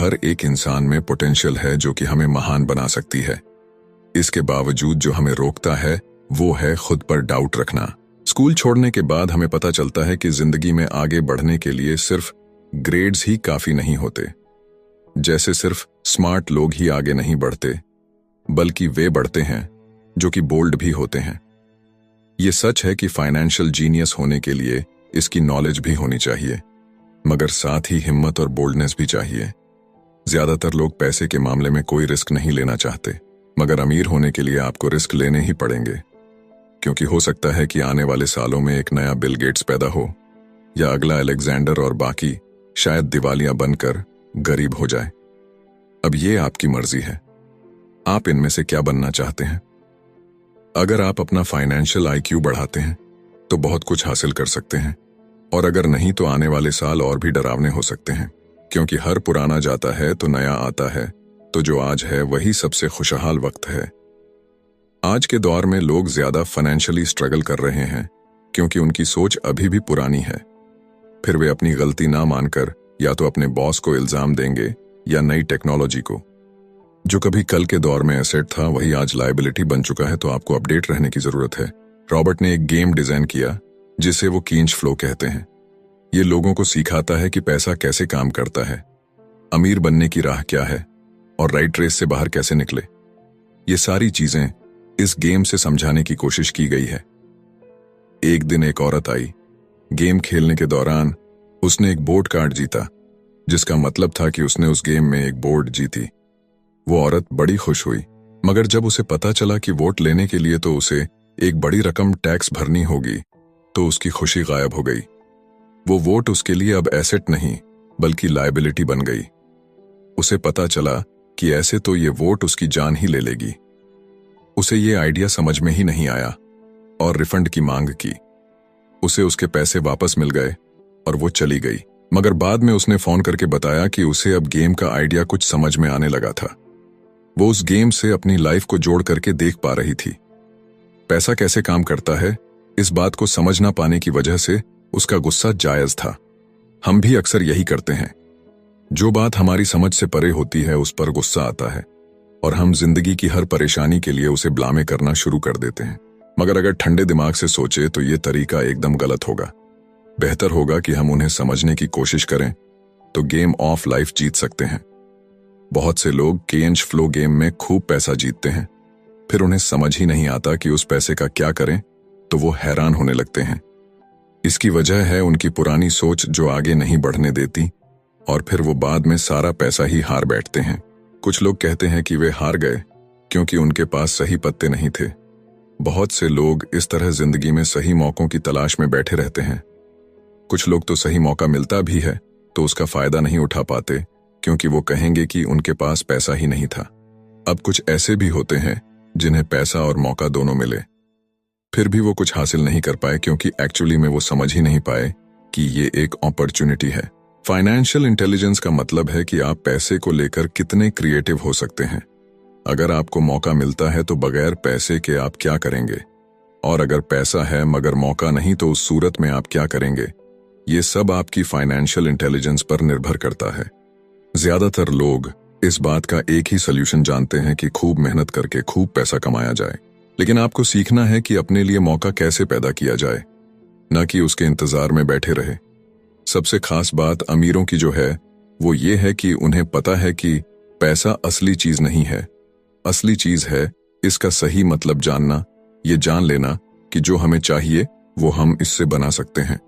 हर एक इंसान में पोटेंशियल है जो कि हमें महान बना सकती है। इसके बावजूद जो हमें रोकता है वो है खुद पर डाउट रखना। स्कूल छोड़ने के बाद हमें पता चलता है कि जिंदगी में आगे बढ़ने के लिए सिर्फ ग्रेड्स ही काफी नहीं होते। जैसे सिर्फ स्मार्ट लोग ही आगे नहीं बढ़ते, बल्कि वे बढ़ते हैं जो कि बोल्ड भी होते हैं। ये सच है कि फाइनेंशियल जीनियस होने के लिए इसकी नॉलेज भी होनी चाहिए, मगर साथ ही हिम्मत और बोल्डनेस भी चाहिए। ज्यादातर लोग पैसे के मामले में कोई रिस्क नहीं लेना चाहते, मगर अमीर होने के लिए आपको रिस्क लेने ही पड़ेंगे, क्योंकि हो सकता है कि आने वाले सालों में एक नया बिल गेट्स पैदा हो या अगला अलेक्जेंडर और बाकी शायद दिवालिया बनकर गरीब हो जाए। अब ये आपकी मर्जी है, आप इनमें से क्या बनना चाहते हैं। अगर आप अपना फाइनेंशियल IQ बढ़ाते हैं तो बहुत कुछ हासिल कर सकते हैं, और अगर नहीं तो आने वाले साल और भी डरावने हो सकते हैं, क्योंकि हर पुराना जाता है तो नया आता है। तो जो आज है वही सबसे खुशहाल वक्त है। आज के दौर में लोग ज्यादा फाइनेंशियली स्ट्रगल कर रहे हैं क्योंकि उनकी सोच अभी भी पुरानी है। फिर वे अपनी गलती ना मानकर या तो अपने बॉस को इल्जाम देंगे या नई टेक्नोलॉजी को। जो कभी कल के दौर में एसेट था वही आज लायबिलिटी बन चुका है, तो आपको अपडेट रहने की जरूरत है। रॉबर्ट ने एक गेम डिजाइन किया जिसे वो कींच फ्लो कहते हैं। ये लोगों को सिखाता है कि पैसा कैसे काम करता है, अमीर बनने की राह क्या है और राइट रेस से बाहर कैसे निकले। ये सारी चीजें इस गेम से समझाने की कोशिश की गई है। एक दिन एक औरत आई। गेम खेलने के दौरान उसने एक बोर्ड कार्ड जीता, जिसका मतलब था कि उसने उस गेम में एक बोर्ड जीती। वो औरत बड़ी खुश हुई, मगर जब उसे पता चला कि वोट लेने के लिए तो उसे एक बड़ी रकम टैक्स भरनी होगी, तो उसकी खुशी गायब हो गई। वो वोट उसके लिए अब एसेट नहीं बल्कि लायबिलिटी बन गई। उसे पता चला कि ऐसे तो ये वोट उसकी जान ही ले लेगी। उसे ये आइडिया समझ में ही नहीं आया और रिफंड की मांग की। उसे उसके पैसे वापस मिल गए और वो चली गई, मगर बाद में उसने फोन करके बताया कि उसे अब गेम का आइडिया कुछ समझ में आने लगा था। वो उस गेम से अपनी लाइफ को जोड़ करके देख पा रही थी। पैसा कैसे काम करता है, इस बात को समझ ना पाने की वजह से उसका गुस्सा जायज था। हम भी अक्सर यही करते हैं। जो बात हमारी समझ से परे होती है उस पर गुस्सा आता है और हम जिंदगी की हर परेशानी के लिए उसे ब्लामे करना शुरू कर देते हैं। मगर अगर ठंडे दिमाग से सोचे तो ये तरीका एकदम गलत होगा। बेहतर होगा कि हम उन्हें समझने की कोशिश करें, तो गेम ऑफ लाइफ जीत सकते हैं। बहुत से लोग केंच फ्लो गेम में खूब पैसा जीतते हैं, फिर उन्हें समझ ही नहीं आता कि उस पैसे का क्या करें, तो वो हैरान होने लगते हैं। इसकी वजह है उनकी पुरानी सोच जो आगे नहीं बढ़ने देती, और फिर वो बाद में सारा पैसा ही हार बैठते हैं। कुछ लोग कहते हैं कि वे हार गए क्योंकि उनके पास सही पत्ते नहीं थे। बहुत से लोग इस तरह जिंदगी में सही मौकों की तलाश में बैठे रहते हैं। कुछ लोग तो सही मौका मिलता भी है तो उसका फायदा नहीं उठा पाते क्योंकि वो कहेंगे कि उनके पास पैसा ही नहीं था। अब कुछ ऐसे भी होते हैं जिन्हें पैसा और मौका दोनों मिले, फिर भी वो कुछ हासिल नहीं कर पाए क्योंकि एक्चुअली में वो समझ ही नहीं पाए कि ये एक अपॉर्चुनिटी है। फाइनेंशियल इंटेलिजेंस का मतलब है कि आप पैसे को लेकर कितने क्रिएटिव हो सकते हैं। अगर आपको मौका मिलता है तो बगैर पैसे के आप क्या करेंगे, और अगर पैसा है मगर मौका नहीं तो उस सूरत में आप क्या करेंगे। ये सब आपकी फाइनेंशियल इंटेलिजेंस पर निर्भर करता है। ज्यादातर लोग इस बात का एक ही सॉल्यूशन जानते हैं कि खूब मेहनत करके खूब पैसा कमाया जाए, लेकिन आपको सीखना है कि अपने लिए मौका कैसे पैदा किया जाए, न कि उसके इंतजार में बैठे रहे। सबसे खास बात अमीरों की जो है वो ये है कि उन्हें पता है कि पैसा असली चीज नहीं है। असली चीज है इसका सही मतलब जानना, ये जान लेना कि जो हमें चाहिए वो हम इससे बना सकते हैं।